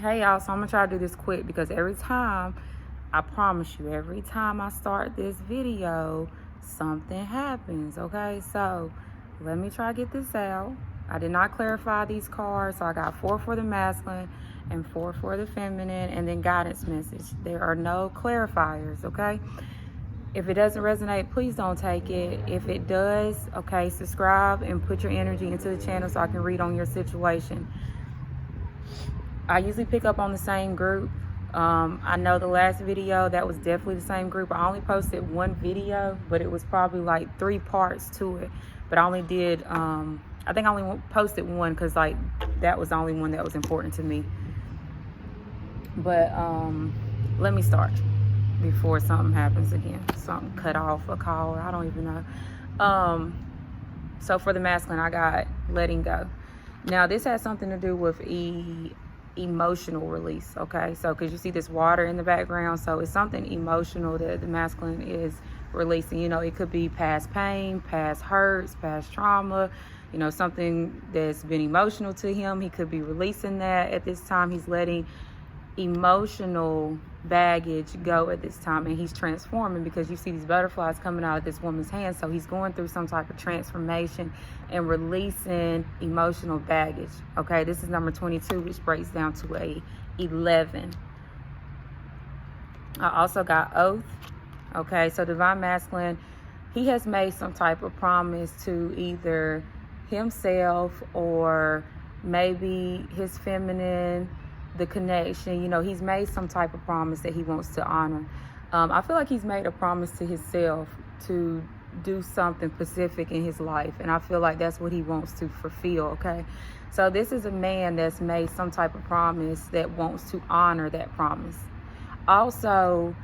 Hey y'all, so I'm gonna try to do this quick because every time, I promise you, every time I start this video, something happens, okay? So let me try to get this out. I did not clarify these cards, so I got 4 for the masculine and 4 for the feminine, and then guidance message. There are no clarifiers, okay? If it doesn't resonate, please don't take it. If it does, okay, subscribe and put your energy into the channel so I can read on your situation. I usually pick up on the same group. I know the last video, that was definitely the same group. I only posted one video, but it was probably like 3 parts to it. But I only did, I think I only posted one because like that was the only one that was important to me. But let me start before something happens again. Something cut off a call, I don't even know. So for the masculine, I got letting go. Now this has something to do with emotional release, okay? So because you see this water in the background, so it's something emotional that the masculine is releasing. You know, it could be past pain, past hurts, past trauma, you know, something that's been emotional to him. He could be releasing that at this time. He's letting emotional baggage go at this time, and he's transforming because you see these butterflies coming out of this woman's hand. So he's going through some type of transformation and releasing emotional baggage, okay? This is number 22, which breaks down to a 11. I also got oath, okay? So divine masculine, he has made some type of promise to either himself or maybe his feminine, the connection. You know, he's made some type of promise that he wants to honor. I feel like he's made a promise to himself to do something specific in his life, and I feel like that's what he wants to fulfill, okay? So this is a man that's made some type of promise that wants to honor that promise. Also,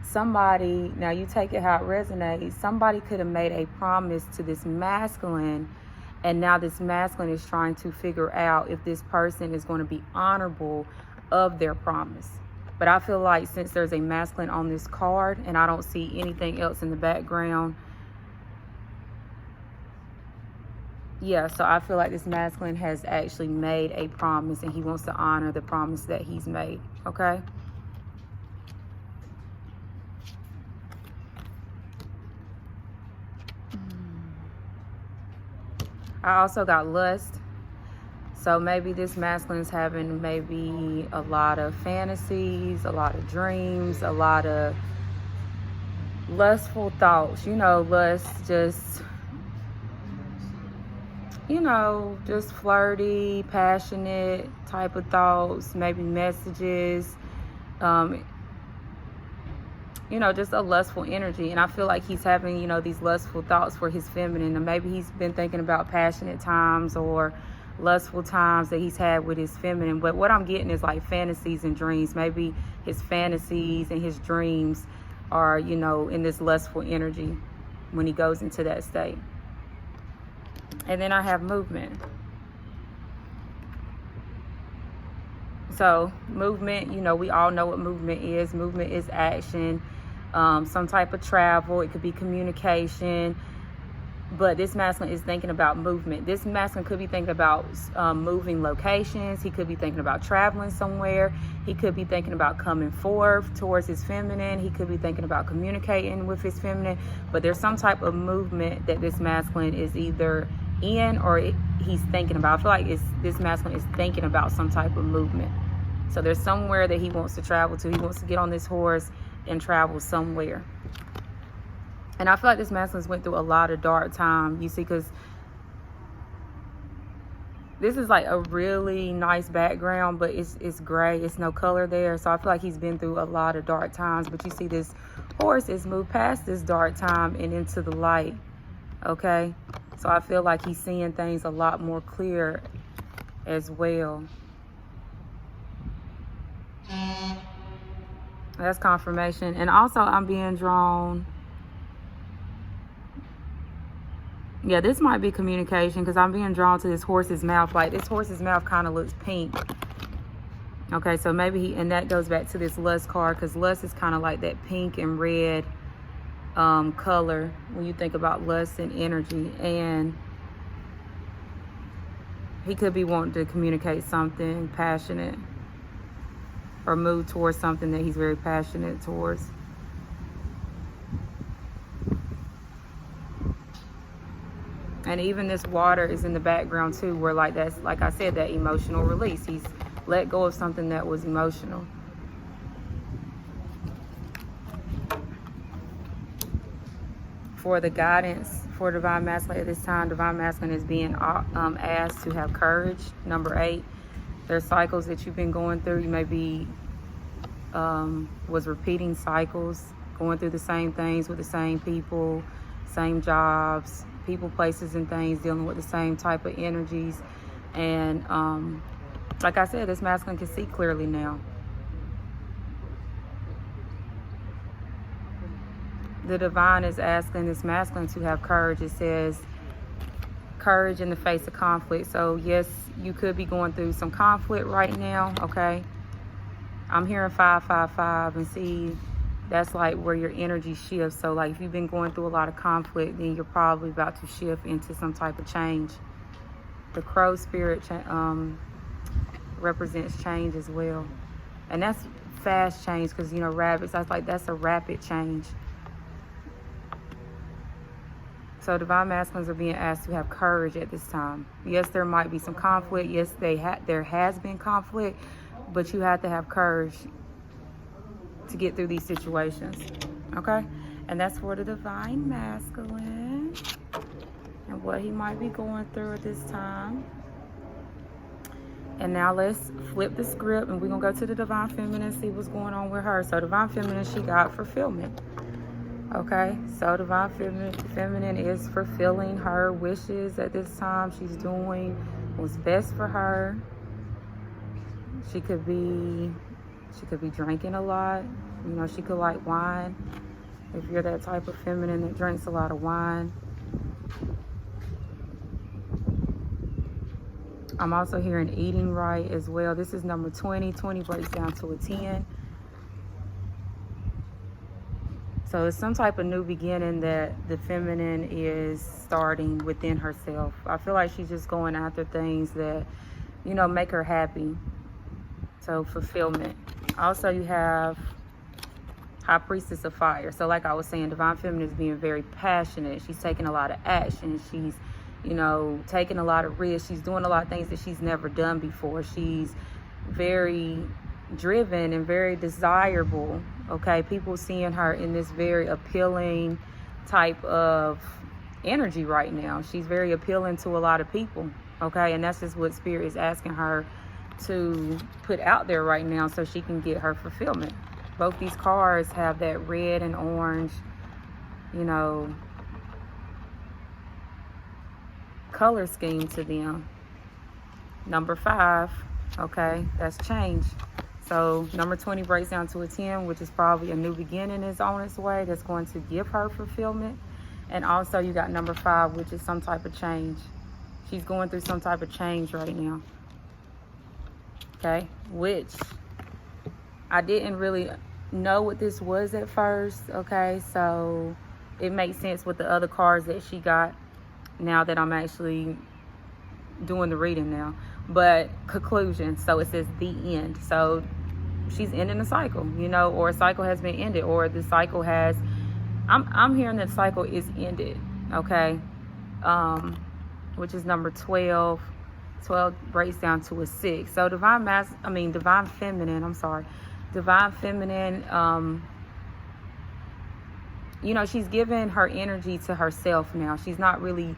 somebody, now you take it how it resonates, somebody could have made a promise to this masculine, and now this masculine is trying to figure out if this person is going to be honorable of their promise. But I feel like since there's a masculine on this card and I don't see anything else in the background, yeah, so I feel like this masculine has actually made a promise and he wants to honor the promise that he's made, okay? I also got lust. So maybe this masculine's having maybe a lot of fantasies, a lot of dreams, a lot of lustful thoughts. You know, lust, just, you know, just flirty, passionate type of thoughts, maybe messages, you know, just a lustful energy. And I feel like he's having, you know, these lustful thoughts for his feminine. And maybe he's been thinking about passionate times or lustful times that he's had with his feminine. But what I'm getting is like fantasies and dreams. Maybe his fantasies and his dreams are, you know, in this lustful energy when he goes into that state. And then I have movement. So movement, you know, we all know what movement is. Movement is action, some type of travel. It could be communication. But this masculine is thinking about movement. This masculine could be thinking about moving locations. He could be thinking about traveling somewhere. He could be thinking about coming forth towards his feminine. He could be thinking about communicating with his feminine. But there's some type of movement that this masculine is either in or he's thinking about. I feel like this masculine is thinking about some type of movement. So there's somewhere that he wants to travel to. He wants to get on this horse and travel somewhere. And I feel like this masculine's went through a lot of dark time, you see, because this is like a really nice background, but it's gray. It's no color there. So I feel like he's been through a lot of dark times. But you see this horse is moved past this dark time and into the light, okay? So I feel like he's seeing things a lot more clear as well. That's confirmation. And also I'm being drawn. Yeah, this might be communication because I'm being drawn to this horse's mouth. Like this horse's mouth kind of looks pink. Okay, so maybe and that goes back to this lust card because lust is kind of like that pink and red color when you think about lust and energy. And he could be wanting to communicate something passionate. or move towards something that he's very passionate towards. And even this water is in the background too, where like that's, like I said, that emotional release. He's let go of something that was emotional. For the guidance for Divine Masculine at this time, Divine Masculine is being asked to have courage. Number 8, there's cycles that you've been going through. You may be was repeating cycles, going through the same things with the same people, same jobs, people, places, and things, dealing with the same type of energies. And like I said, this masculine can see clearly now. The divine is asking this masculine to have courage. It says courage in the face of conflict. So yes, you could be going through some conflict right now, okay? I'm hearing 555, and see, that's like where your energy shifts. So like if you've been going through a lot of conflict, then you're probably about to shift into some type of change. The crow spirit represents change as well. And that's fast change, because, you know, rabbits, that's a rapid change. So Divine Masculines are being asked to have courage at this time. Yes, there might be some conflict. Yes, there has been conflict, but you have to have courage to get through these situations, okay? And that's for the Divine Masculine and what he might be going through at this time. And now let's flip the script, and we're gonna go to the Divine Feminine and see what's going on with her. So Divine Feminine, she got fulfillment. Okay, so Divine Feminine is fulfilling her wishes at this time. She's doing what's best for her. She could be drinking a lot. You know, she could like wine. If you're that type of feminine that drinks a lot of wine. I'm also hearing eating right as well. This is number 20. 20 breaks down to a 10. So it's some type of new beginning that the feminine is starting within herself. I feel like she's just going after things that, you know, make her happy. So fulfillment. Also, you have High Priestess of Fire. So like I was saying, Divine Feminine is being very passionate. She's taking a lot of action. She's, you know, taking a lot of risks. She's doing a lot of things that she's never done before. She's very driven and very desirable. Okay, people seeing her in this very appealing type of energy right now. She's very appealing to a lot of people. Okay, and that's just what Spirit is asking her to put out there right now so she can get her fulfillment. Both these cards have that red and orange, you know, color scheme to them. Number 5, okay, that's change. So number 20 breaks down to a 10, which is probably a new beginning is on its way that's going to give her fulfillment. And also you got number 5, which is some type of change. She's going through some type of change right now. Okay, which I didn't really know what this was at first. Okay, so it makes sense with the other cards that she got now that I'm actually doing the reading now. But conclusion, so it says the end. So she's ending a cycle, you know, or a cycle has been ended, or the cycle has, I'm hearing that cycle is ended, okay? Which is number 12. 12 breaks down to a 6. So Divine Feminine, Divine Feminine, you know, she's giving her energy to herself now. She's not really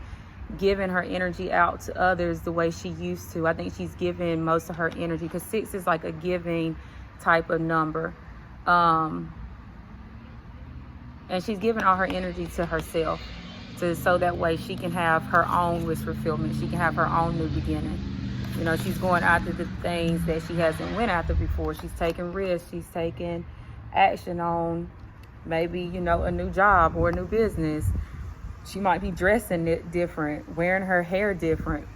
giving her energy out to others the way she used to. I think she's giving most of her energy, because 6 is like a giving type of number. And she's giving all her energy to herself, so that way she can have her own wish fulfillment. She can have her own new beginning. You know, she's going after the things that she hasn't went after before. She's taking risks. She's taking action on maybe, you know, a new job or a new business. She might be dressing it different, wearing her hair different.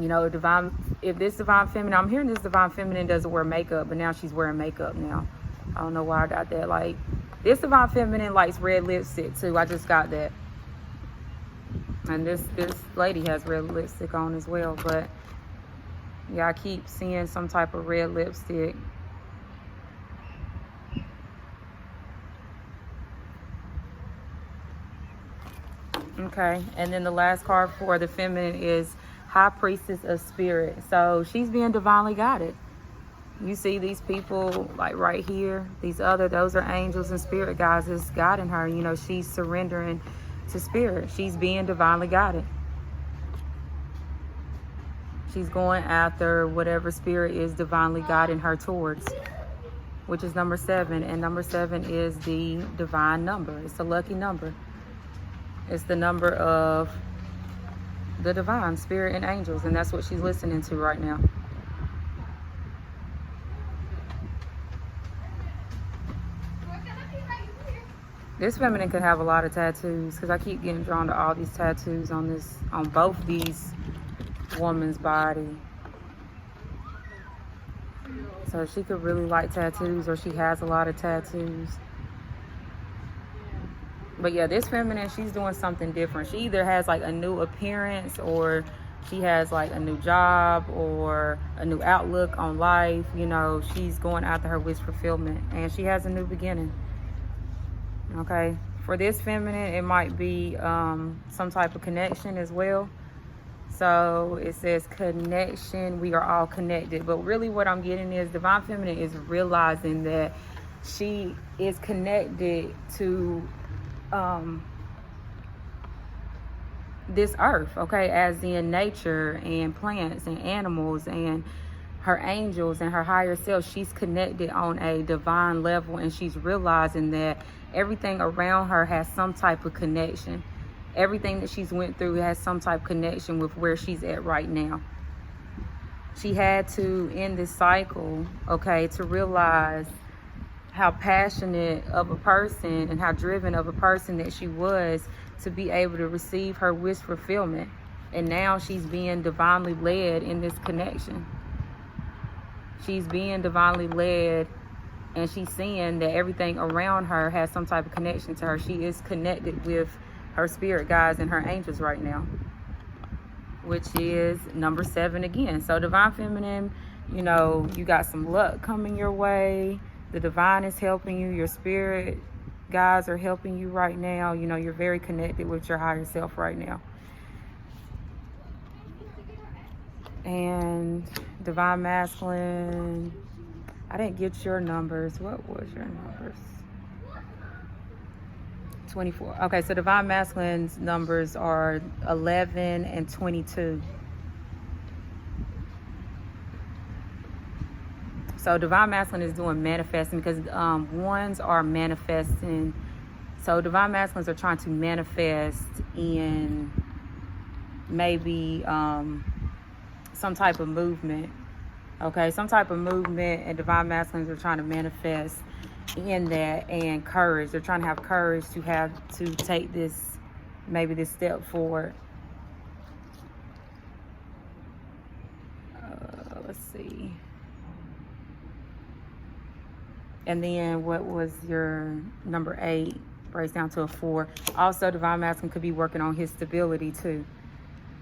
You know, if this Divine Feminine, I'm hearing this Divine Feminine doesn't wear makeup, but now she's wearing makeup now. I don't know why I got that. Like, this Divine Feminine likes red lipstick too. I just got that. And this lady has red lipstick on as well. But Yeah, I keep seeing some type of red lipstick. Okay, and then the last card for the feminine is High Priestess of Spirit. So she's being divinely guided. You see these people like right here, those are angels and spirit guides that's guiding her. You know, she's surrendering to spirit. She's being divinely guided. She's going after whatever spirit is divinely guiding her towards, which is number 7. And number 7 is the divine number. It's a lucky number. It's the number of the divine, spirit, and angels. And that's what she's listening to right now. This feminine could have a lot of tattoos, because I keep getting drawn to all these tattoos on both these woman's body. So she could really like tattoos, or she has a lot of tattoos. But yeah, this feminine, she's doing something different. She either has like a new appearance, or she has like a new job, or a new outlook on life. You know, she's going after her wish fulfillment, and she has a new beginning. Okay, for this feminine, it might be some type of connection as well. So it says connection, we are all connected. But really what I'm getting is divine feminine is realizing that she is connected to this earth, okay, as in nature and plants and animals and her angels and her higher self. She's connected on a divine level, and she's realizing that everything around her has some type of connection. Everything that she's went through has some type of connection with where she's at right now. She had to end this cycle, okay, to realize how passionate of a person and how driven of a person that she was to be able to receive her wish fulfillment. And now she's being divinely led in this connection. She's being divinely led, and she's seeing that everything around her has some type of connection to her. She is connected with her spirit guides and her angels right now, which is number 7 again. So divine feminine, you know, you got some luck coming your way. The divine is helping you. Your spirit guides are helping you right now. You know, you're very connected with your higher self right now. And divine masculine, I didn't get your numbers. What was your numbers? 24. Okay, so divine masculine's numbers are 11 and 22. So divine masculine is doing manifesting, because ones are manifesting. So divine masculines are trying to manifest in maybe some type of movement. Okay, some type of movement, and divine masculines are trying to manifest in that, and courage. They're trying to have courage to take this, maybe this step forward. Let's see. And then what was your number 8? Breaks down to a 4. Also, divine masculine could be working on his stability too.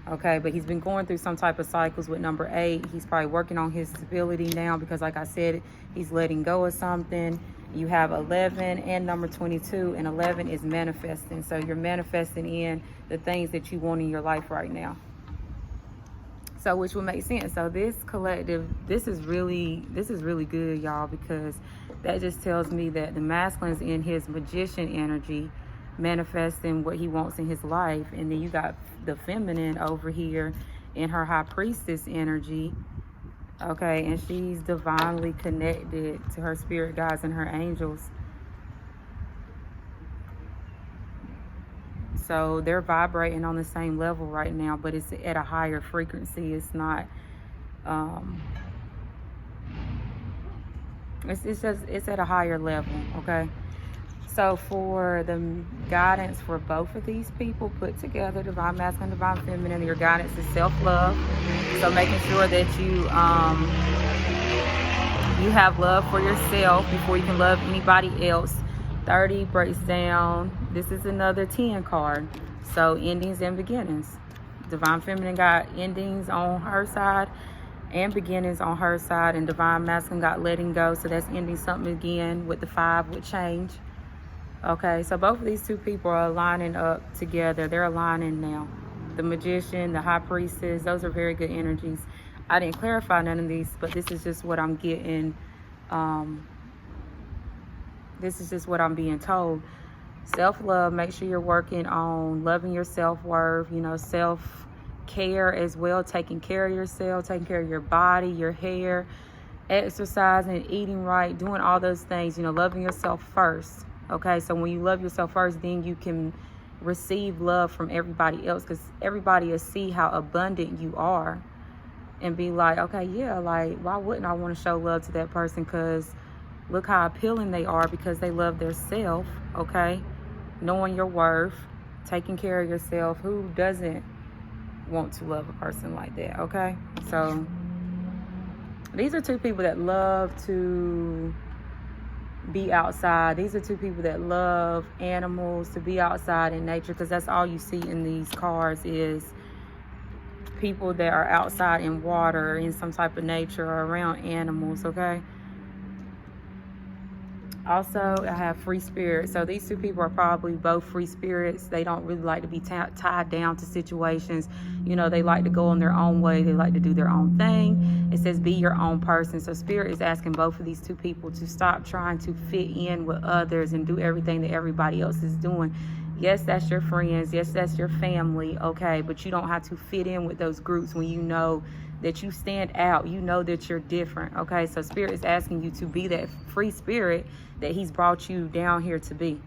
Okay, but he's been going through some type of cycles with number 8. He's probably working on his stability now, because like I said, he's letting go of something. You have 11 and number 22, and 11 is manifesting. So you're manifesting in the things that you want in your life right now. So which would make sense. So this collective, this is really good, y'all, because that just tells me that the masculine's in his magician energy, manifesting what he wants in his life. And then you got the feminine over here in her high priestess energy. Okay, and she's divinely connected to her spirit guides and her angels. So they're vibrating on the same level right now, but it's at a higher frequency. It's not it's at a higher level. Okay, so for the guidance for both of these people put together, divine masculine, divine feminine, your guidance is self-love. So making sure that you have love for yourself before you can love anybody else. 30 breaks down, this is another 10 card. So endings and beginnings. Divine feminine got endings on her side, and beginnings on her side, and divine masculine got letting go, so that's ending something again with the 5 with change. Okay, so both of these two people are aligning up together. They're aligning now. The magician, the high priestess, those are very good energies. I didn't clarify none of these, but this is just what I'm getting. This is just what I'm being told. Self-love, make sure you're working on loving your self-worth, you know, self-care as well, taking care of yourself, taking care of your body, your hair, exercising, eating right, doing all those things, you know, loving yourself first. Okay, so when you love yourself first, then you can receive love from everybody else, because everybody will see how abundant you are and be like, okay, yeah, like, why wouldn't I want to show love to that person? Because look how appealing they are, because they love their self. Okay, knowing your worth, taking care of yourself. Who doesn't want to love a person like that? Okay, so these are two people that love to be outside. These are two people that love animals, to be outside in nature, because that's all you see in these cards is people that are outside in water, in some type of nature, or around animals. Okay, also I have free spirit. So these two people are probably both free spirits. They don't really like to be tied down to situations. You know, they like to go on their own way. They like to do their own thing. It says be your own person. So spirit is asking both of these two people to stop trying to fit in with others and do everything that everybody else is doing. Yes, that's your friends. Yes, that's your family. Okay, but you don't have to fit in with those groups when you know that you stand out. You know that you're different. Okay, so spirit is asking you to be that free spirit that he's brought you down here to be,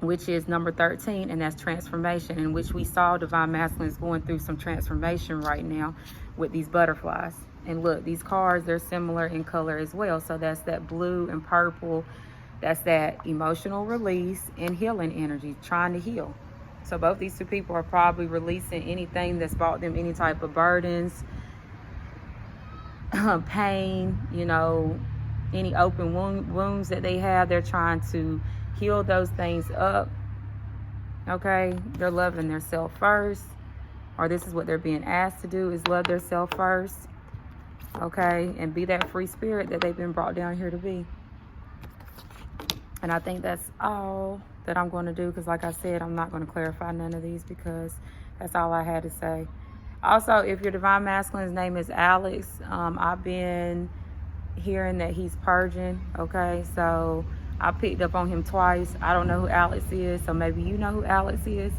which is number 13, and that's transformation, in which we saw divine masculine is going through some transformation right now with these butterflies. And look, these cards, they're similar in color as well. So that's that blue and purple. That's that emotional release and healing energy, trying to heal. So both these two people are probably releasing anything that's brought them any type of burdens, pain, you know, any open wounds that they have. They're trying to heal those things up. Okay, they're loving their self first, or this is what they're being asked to do, is love their self first. Okay, and be that free spirit that they've been brought down here to be. And I think that's all that I'm going to do, because like I said, I'm not going to clarify none of these, because that's all I had to say. Also, if your divine masculine's name is Alex, I've been hearing that he's purging. Okay, so I picked up on him twice. I don't know who Alex is, so maybe you know who Alex is.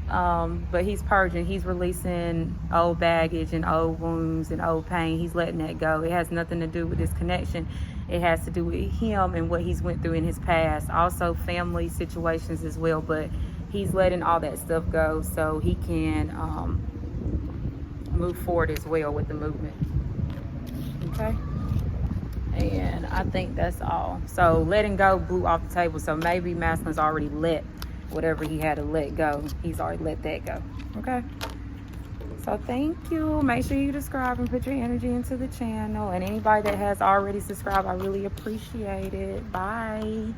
But he's purging. He's releasing old baggage and old wounds and old pain. He's letting that go. It has nothing to do with this connection. It has to do with him and what he's went through in his past. Also family situations as well, but he's letting all that stuff go so he can move forward as well with the movement. Okay, and I think that's all. So letting go blew off the table, so maybe masculine's already let whatever he had to let go. He's already let that go. Okay, so thank you. Make sure you subscribe and put your energy into the channel, and anybody that has already subscribed, I really appreciate it. Bye.